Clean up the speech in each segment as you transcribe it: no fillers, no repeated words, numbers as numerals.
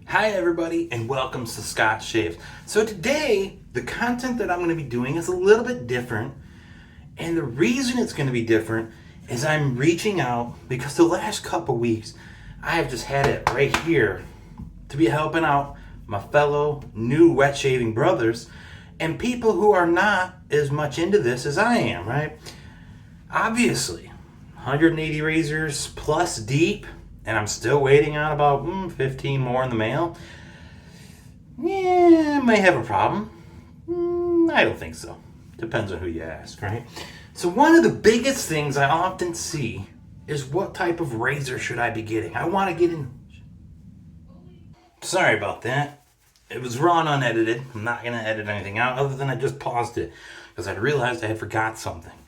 Hi everybody and welcome to Scott Shaves. So today the content that I'm going to be doing is a little bit different, and the reason it's going to be different is I'm reaching out because the last couple weeks I have just had it right here to be helping out my fellow new wet shaving brothers and people who are not as much into this as I am, right? Obviously 180 razors plus deep, and I'm still waiting on about 15 more in the mail. Yeah, may have a problem. I don't think so. Depends on who you ask, right? So one of the biggest things I often see is what type of razor should I be getting? I want to get in. Sorry about that. It was raw and unedited. I'm not going to edit anything out other than I just paused it because I realized I had forgot something.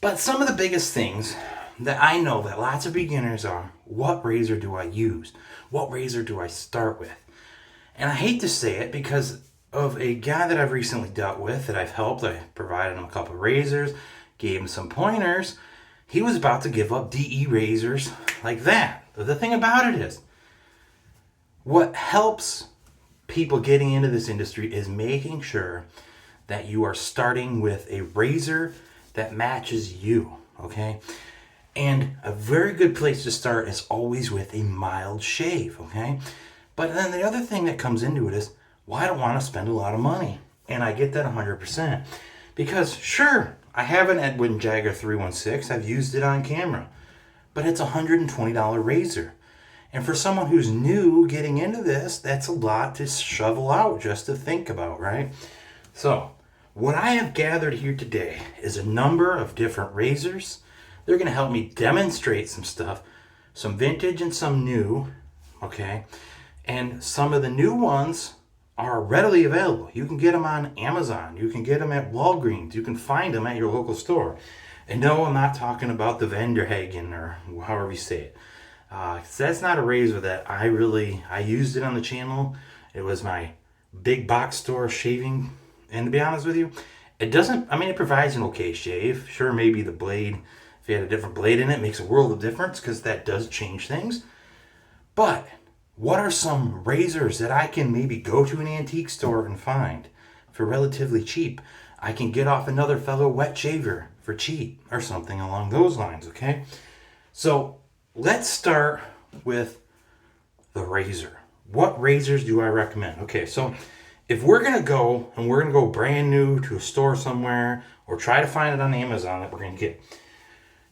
But some of the biggest things that I know that lots of beginners are, what razor do I use? What razor do I start with? And I hate to say it because of a guy that I've recently dealt with that I've helped. I provided him a couple of razors, gave him some pointers. He was about to give up DE razors like that. But the thing about it is, what helps people getting into this industry is making sure that you are starting with a razor that matches you, okay? And a very good place to start is always with a mild shave, okay? But then the other thing that comes into it is, well, I don't want to spend a lot of money. And I get that 100%. Because sure, I have an Edwin Jagger 316. I've used it on camera. But it's a $120 razor. And for someone who's new getting into this, that's a lot to shovel out just to think about, right? So, what I have gathered here today is a number of different razors. They're going to help me demonstrate some stuff, some vintage and some new, okay? And some of the new ones are readily available. You can get them on Amazon. You can get them at Walgreens. You can find them at your local store. And no, I'm not talking about the Vanderhagen or however you say it. That's not a razor that I used it on the channel. It was my big box store shaving. And to be honest with you, it provides an okay shave. Sure, maybe the blade, if you had a different blade in it, makes a world of difference because that does change things. But what are some razors that I can maybe go to an antique store and find for relatively cheap? I can get off another fellow wet shaver for cheap or something along those lines, okay? So let's start with the razor. What razors do I recommend? Okay, so if we're going to go brand new to a store somewhere or try to find it on Amazon that we're going to get,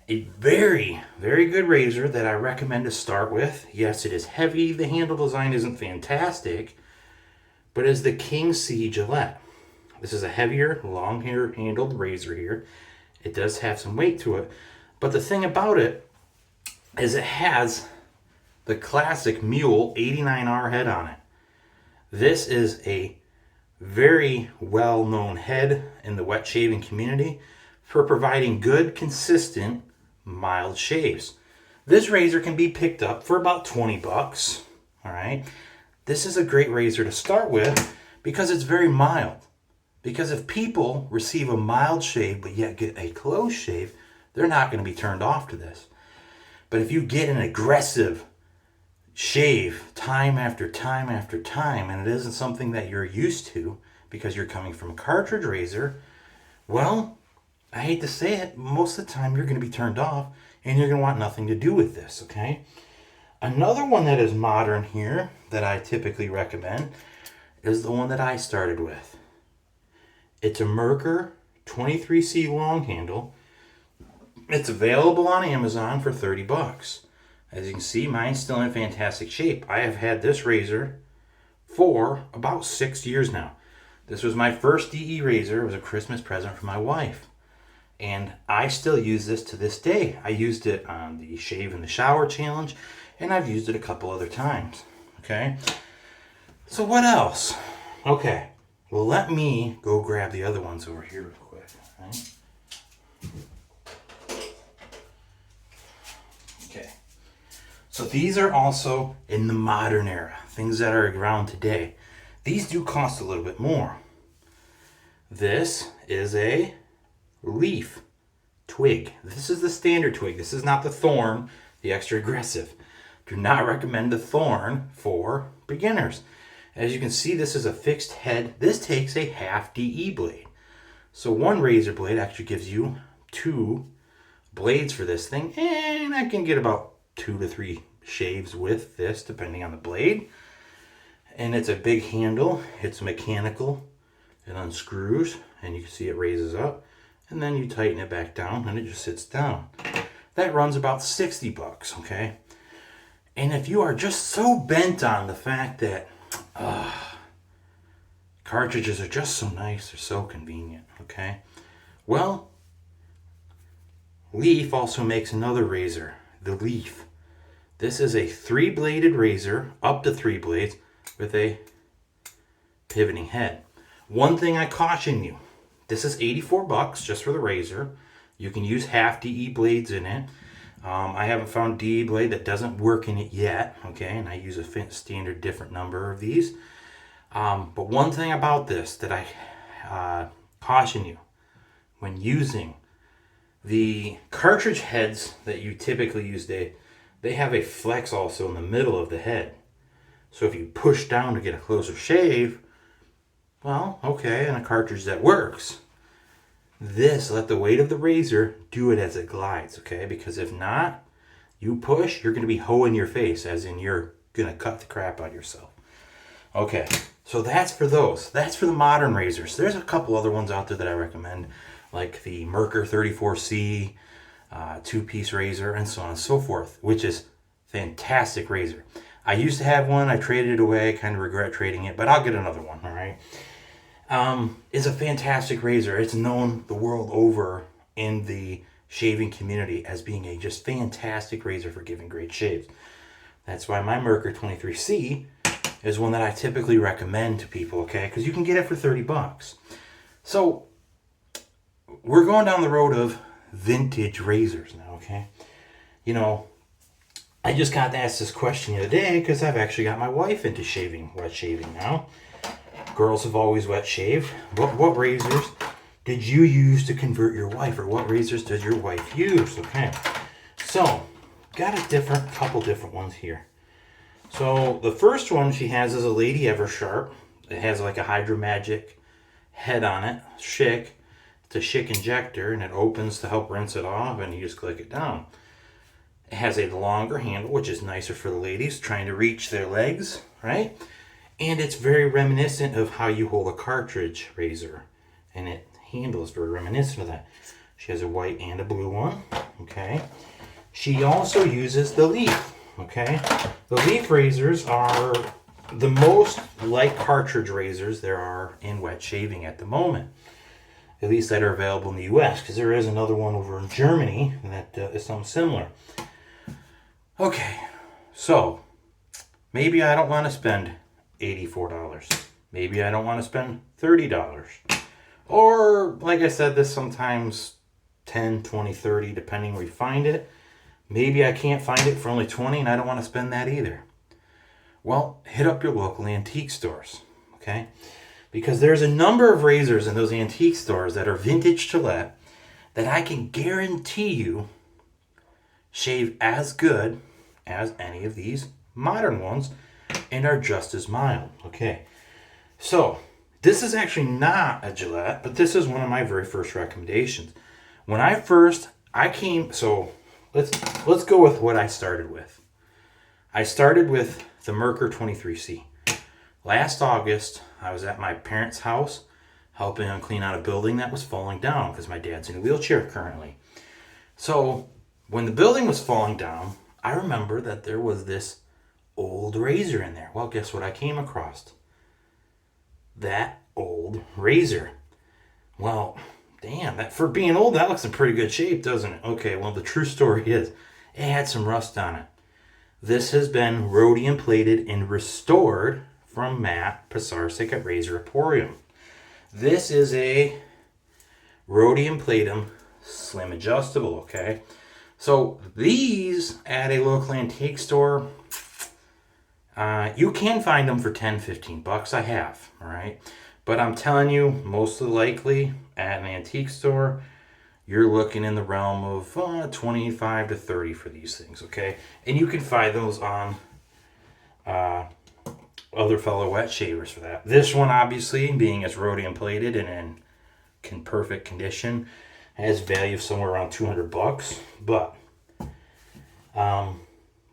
a very, very good razor that I recommend to start with. Yes, it is heavy. The handle design isn't fantastic, but is the King C Gillette. This is a heavier, long hair handled razor here. It does have some weight to it, but the thing about it is it has the classic Mule 89R head on it. This is a very well-known head in the wet shaving community for providing good, consistent, mild shaves. This razor can be picked up for about 20 bucks. All right. This is a great razor to start with because it's very mild. Because if people receive a mild shave but yet get a close shave, they're not going to be turned off to this. But if you get an aggressive shave time after time after time, and it isn't something that you're used to because you're coming from a cartridge razor, well, I hate to say it, most of the time you're going to be turned off and you're going to want nothing to do with this, okay? Another one that is modern here that I typically recommend is the one that I started with. It's a Merkur 23C long handle. It's available on Amazon for 30 bucks. As you can see, mine's still in fantastic shape. I have had this razor for about 6 years now. This was my first DE razor. It was a Christmas present for my wife. And I still use this to this day. I used it on the Shave in the Shower challenge, and I've used it a couple other times. Okay? So what else? Okay. Well, let me go grab the other ones over here real quick. Right? Okay. So these are also in the modern era, things that are around today. These do cost a little bit more. This is a Leaf Twig. This is the standard Twig. This is not the Thorn, the extra aggressive. Do not recommend the Thorn for beginners. As you can see, this is a fixed head. This takes a half DE blade. So one razor blade actually gives you 2 blades for this thing, and I can get about 2 to 3 shaves with this depending on the blade. And it's a big handle. It's mechanical. It unscrews and you can see it raises up, and then you tighten it back down and it just sits down. That runs about 60 bucks, okay? And if you are just so bent on the fact that cartridges are just so nice, they're so convenient, okay? Well, Leaf also makes another razor, the Leaf. This is a 3-bladed razor, up to 3 blades, with a pivoting head. One thing I caution you, this is 84 bucks just for the razor. You can use half DE blades in it. I haven't found DE blade that doesn't work in it yet, okay? And I use a standard different number of these. But one thing about this that I caution you when using the cartridge heads that you typically use, they have a flex also in the middle of the head. So if you push down to get a closer shave, well, okay, and a cartridge that works. This, let the weight of the razor do it as it glides, okay? Because if not, you push, you're going to be hoeing your face, as in you're going to cut the crap out of yourself. Okay, so that's for those. That's for the modern razors. There's a couple other ones out there that I recommend, like the Merkur 34C, 2-piece razor, and so on and so forth, which is fantastic razor. I used to have one. I traded it away. I kind of regret trading it, but I'll get another one, all right? It's a fantastic razor. It's known the world over in the shaving community as being a just fantastic razor for giving great shaves. That's why my Merkur 23C is one that I typically recommend to people, okay? Because you can get it for 30 bucks. So we're going down the road of vintage razors now, okay? You know, I just got asked this question the other day because I've actually got my wife into shaving, wet shaving now. Girls have always wet shaved. What razors did you use to convert your wife, or what razors does your wife use? Okay, so got a couple different ones here. So the first one she has is a Lady Eversharp. It has like a Hydra Magic head on it, Schick. It's a Schick injector, and it opens to help rinse it off, and you just click it down. It has a longer handle, which is nicer for the ladies trying to reach their legs, right? And it's very reminiscent of how you hold a cartridge razor. And it handles very reminiscent of that. She has a white and a blue one, okay? She also uses the Leaf, okay? The Leaf razors are the most like cartridge razors there are in wet shaving at the moment. At least that are available in the US, because there is another one over in Germany that is something similar. Okay, so maybe I don't want to spend $84. Maybe I don't want to spend $30. Or, like I said, this sometimes 10, 20, 30, depending where you find it. Maybe I can't find it for only 20 and I don't want to spend that either. Well, hit up your local antique stores, okay? Because there's a number of razors in those antique stores that are vintage Gillette that I can guarantee you shave as good as any of these modern ones and are just as mild, okay? So, this is actually not a Gillette, but this is one of my very first recommendations. When so let's go with what I started with. I started with the Merkur 23C. Last August, I was at my parents' house helping them clean out a building that was falling down because my dad's in a wheelchair currently. So, when the building was falling down, I remember that there was this old razor in there. Well, guess what I came across? That old razor. Well, damn, that for being old, that looks in pretty good shape, doesn't it? Okay, well, the true story is it had some rust on it. This has been rhodium plated and restored from Matt Pisarcik at Razor Emporium. This is a rhodium platinum slim adjustable, okay? So these at a local antique store, you can find them for 10, 15 bucks. I have, all right? But I'm telling you, most likely at an antique store, you're looking in the realm of 25 to 30 for these things, okay? And you can find those on other fellow wet shavers for that. This one, obviously, being as rhodium plated and in perfect condition, has value of somewhere around 200 bucks. But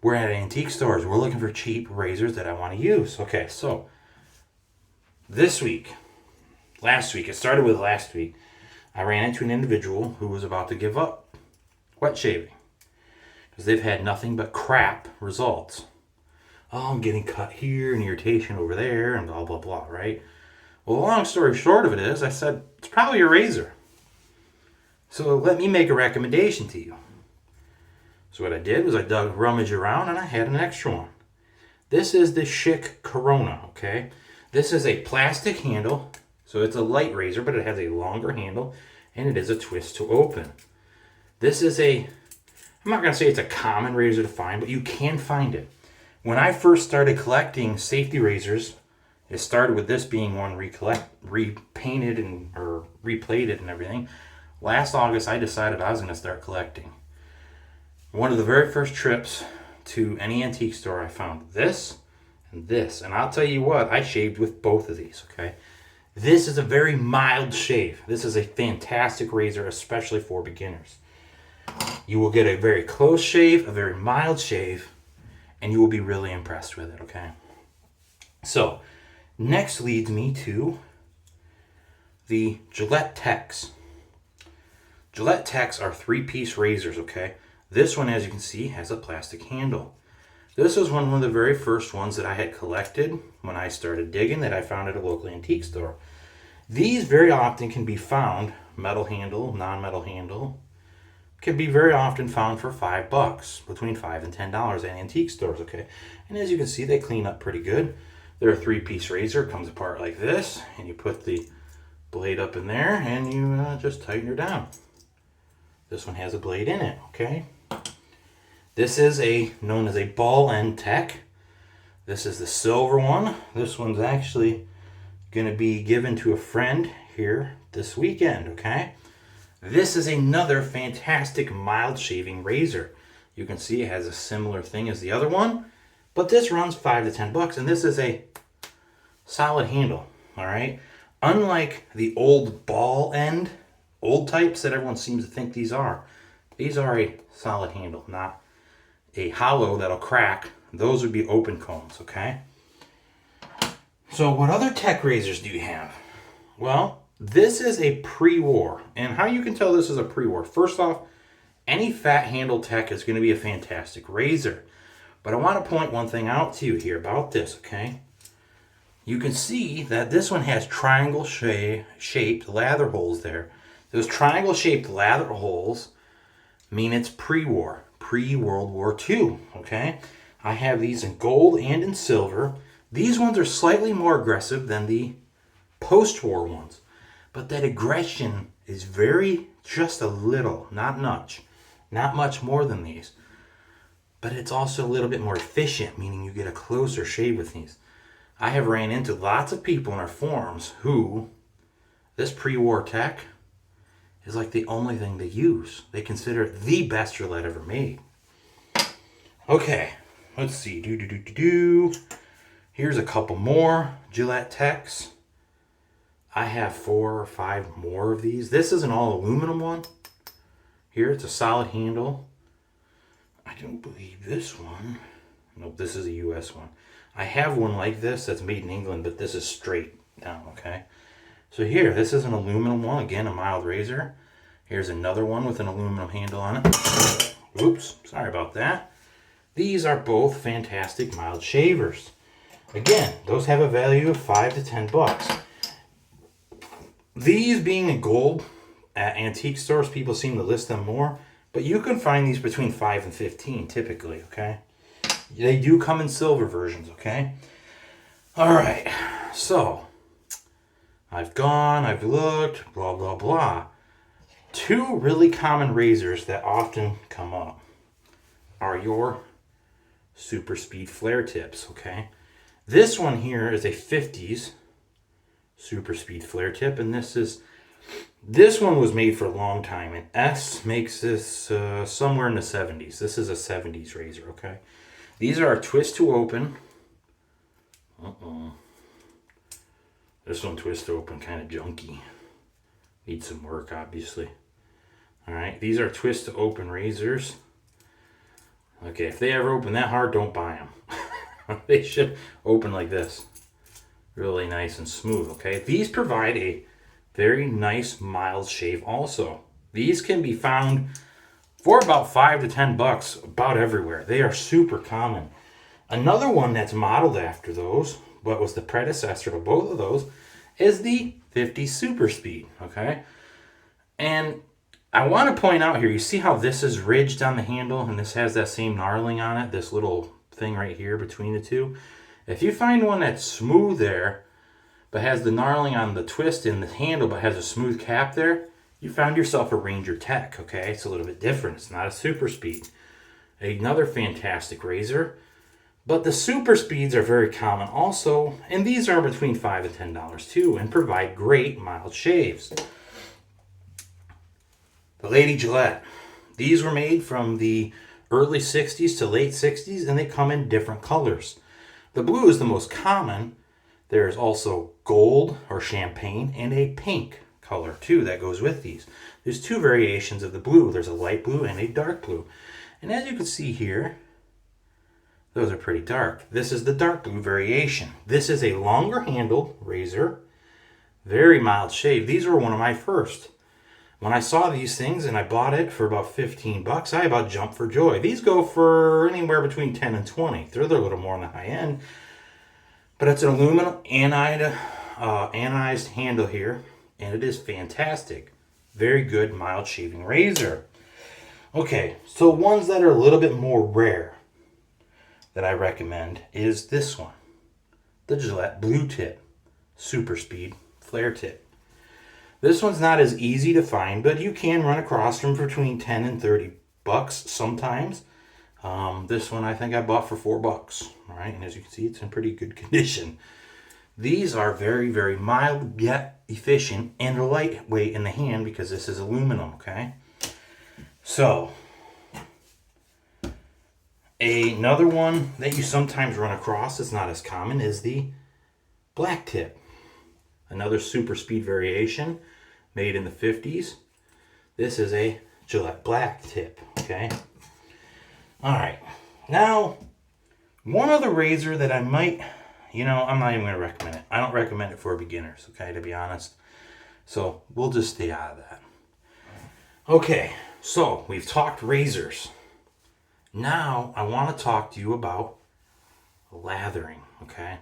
we're at antique stores. We're looking for cheap razors that I want to use. Okay, so last week, it started with last week, I ran into an individual who was about to give up wet shaving because they've had nothing but crap results. Oh, I'm getting cut here and irritation over there and blah, blah, blah, right? Well, the long story short of it is, I said, it's probably your razor. So let me make a recommendation to you. So what I did was I dug rummage around and I had an extra one. This is the Schick Corona, okay? This is a plastic handle. So it's a light razor, but it has a longer handle, and it is a twist to open. This is I'm not going to say it's a common razor to find, but you can find it. When I first started collecting safety razors, it started with this being one repainted or replated and everything. Last August, I decided I was going to start collecting. One of the very first trips to any antique store, I found this and this. And I'll tell you what, I shaved with both of these, okay? This is a very mild shave. This is a fantastic razor, especially for beginners. You will get a very close shave, a very mild shave, and you will be really impressed with it, okay? So, next leads me to the Gillette Techs. Gillette Techs are 3-piece razors, okay? This one, as you can see, has a plastic handle. This was one of the very first ones that I had collected when I started digging that I found at a local antique store. These very often can be found, metal handle, non-metal handle, can be very often found for $5, between $5 and $10 at antique stores, okay? And as you can see, they clean up pretty good. They're a 3-piece razor, comes apart like this, and you put the blade up in there, and you just tighten her down. This one has a blade in it, okay? This is known as a ball end tech. This is the silver one. This one's actually going to be given to a friend here this weekend, okay? This is another fantastic mild shaving razor. You can see it has a similar thing as the other one, but this runs $5 to $10, and this is a solid handle, all right? Unlike the old ball end, old types that everyone seems to think these are a solid handle, not a hollow that'll crack. Those would be open combs, okay? So what other tech razors do you have? Well, this is a pre-war. And how you can tell this is a pre-war. First off, any fat handle tech is going to be a fantastic razor. But I want to point one thing out to you here about this, okay? You can see that this one has triangle-shaped lather holes there. Those triangle-shaped lather holes mean it's pre-war, pre-World War II, okay? I have these in gold and in silver. These ones are slightly more aggressive than the post-war ones, but that aggression is just a little, not much more than these. But it's also a little bit more efficient, meaning you get a closer shave with these. I have ran into lots of people in our forums who this pre-war tech is like the only thing they use. They consider it the best Gillette ever made. Okay, let's see. Here's a couple more Gillette Techs. I have 4 or 5 more of these. This is an all aluminum one. Here, it's a solid handle. I don't believe this one. Nope, this is a US one. I have one like this that's made in England, but this is straight down, okay? So here, this is an aluminum one. Again, a mild razor. Here's another one with an aluminum handle on it. Oops, sorry about that. These are both fantastic mild shavers. Again, those have a value of $5 to $10. These being in gold at antique stores, people seem to list them more, but you can find these between $5 and $15 typically, okay? They do come in silver versions, okay? All right, so I've looked, blah, blah, blah. 2 really common razors that often come up are your super speed flare tips, okay? This one here is a 50s super speed flare tip, and this is This one was made for a long time, and S makes this somewhere in the 70s. This is a 70s razor, okay? These are a twist to open. This one twist to open kind of junky. Needs some work, obviously. All right, these are twist to open razors. Okay, if they ever open that hard, don't buy them. They should open like this. Really nice and smooth, okay? These provide a very nice mild shave also. These can be found for about $5 to $10 about everywhere. They are super common. Another one that's modeled after those, but was the predecessor to both of those, is the 50 Super Speed, okay? And I want to point out here, you see how this is ridged on the handle and this has that same knurling on it, this little thing right here between the two? If you find one that's smooth there, but has the knurling on the twist in the handle, but has a smooth cap there, you found yourself a Ranger Tech, okay? It's a little bit different. It's not a Super Speed. Another fantastic razor. But the Super Speeds are very common also, and these are between $5 and $10 too, and provide great mild shaves. The Lady Gillette. These were made from the early 60s to late 60s, and they come in different colors. The blue is the most common. There's also gold or champagne and a pink color too that goes with these. There's two variations of the blue. There's a light blue and a dark blue. And as you can see here, those are pretty dark. This is the dark blue variation. This is a longer handled razor. Very mild shave. These were one of my first. When I saw these things and I bought it for about 15 bucks, I about jumped for joy. These go for anywhere between 10 and 20. They're a little more on the high end. But it's an aluminum anodized handle here. And it is fantastic. Very good mild shaving razor. Okay, so ones that are a little bit more rare that I recommend is this one. The Gillette Blue Tip Super Speed Flare Tip. This one's not as easy to find, but you can run across them for between 10 and 30 bucks sometimes. This one I think I bought for $4. All right, and as you can see, it's in pretty good condition. These are very, very mild yet efficient and lightweight in the hand because this is aluminum, okay? So, another one that you sometimes run across that's not as common is the Black Tip. Another Super Speed variation made in the 50s. This is a Gillette Black Tip, okay? All right. Now, one other razor that I might, I'm not even going to recommend it. I don't recommend it for beginners, okay, to be honest. So, we'll just stay out of that. Okay, so we've talked razors. Now, I want to talk to you about lathering, okay?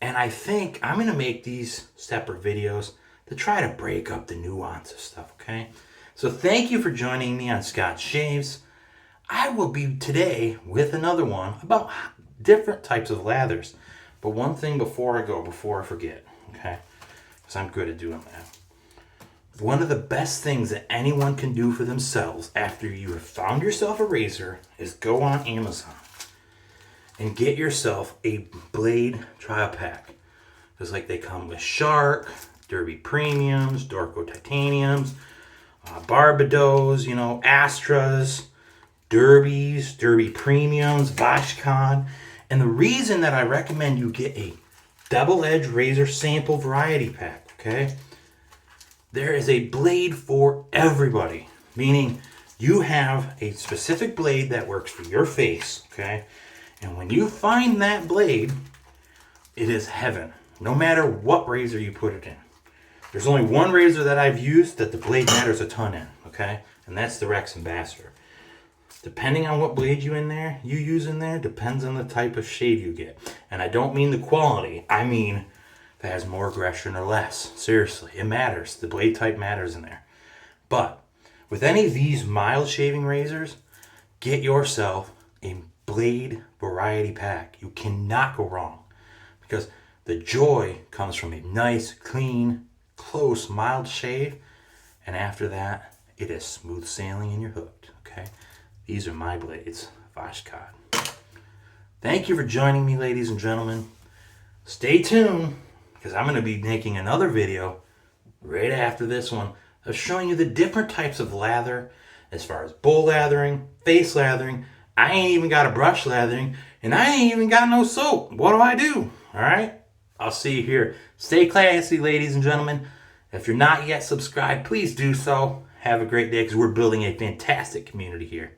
And I think I'm going to make these separate videos to try to break up the nuance of stuff, okay? So thank you for joining me on Scott Shaves. I will be today with another one about different types of lathers. But one thing before I forget, okay? Because I'm good at doing that. One of the best things that anyone can do for themselves after you have found yourself a razor is go on Amazon and get yourself a blade trial pack. Just like they come with Shark, Derby Premiums, Dorco Titaniums, Barbados, Astras, Derbies, Derby Premiums, Vashcon. And the reason that I recommend you get a double-edged razor sample variety pack, okay? There is a blade for everybody, meaning you have a specific blade that works for your face, okay? And when you find that blade, it is heaven, no matter what razor you put it in. There's only one razor that I've used that the blade matters a ton in, okay? And that's the Rex Ambassador. Depending on what blade you use in there, depends on the type of shave you get. And I don't mean the quality, I mean if it has more aggression or less. Seriously, it matters. The blade type matters in there. But with any of these mild shaving razors, get yourself a blade variety pack. You cannot go wrong because the joy comes from a nice, clean, close, mild shave. And after that, it is smooth sailing and you're hooked, okay? These are my blades, Vashcon. Thank you for joining me, ladies and gentlemen. Stay tuned, because I'm going to be making another video right after this one of showing you the different types of lather as far as bowl lathering, face lathering. I ain't even got a brush lathering, and I ain't even got no soap. What do I do? All right? I'll see you here. Stay classy, ladies and gentlemen. If you're not yet subscribed, please do so. Have a great day, because we're building a fantastic community here.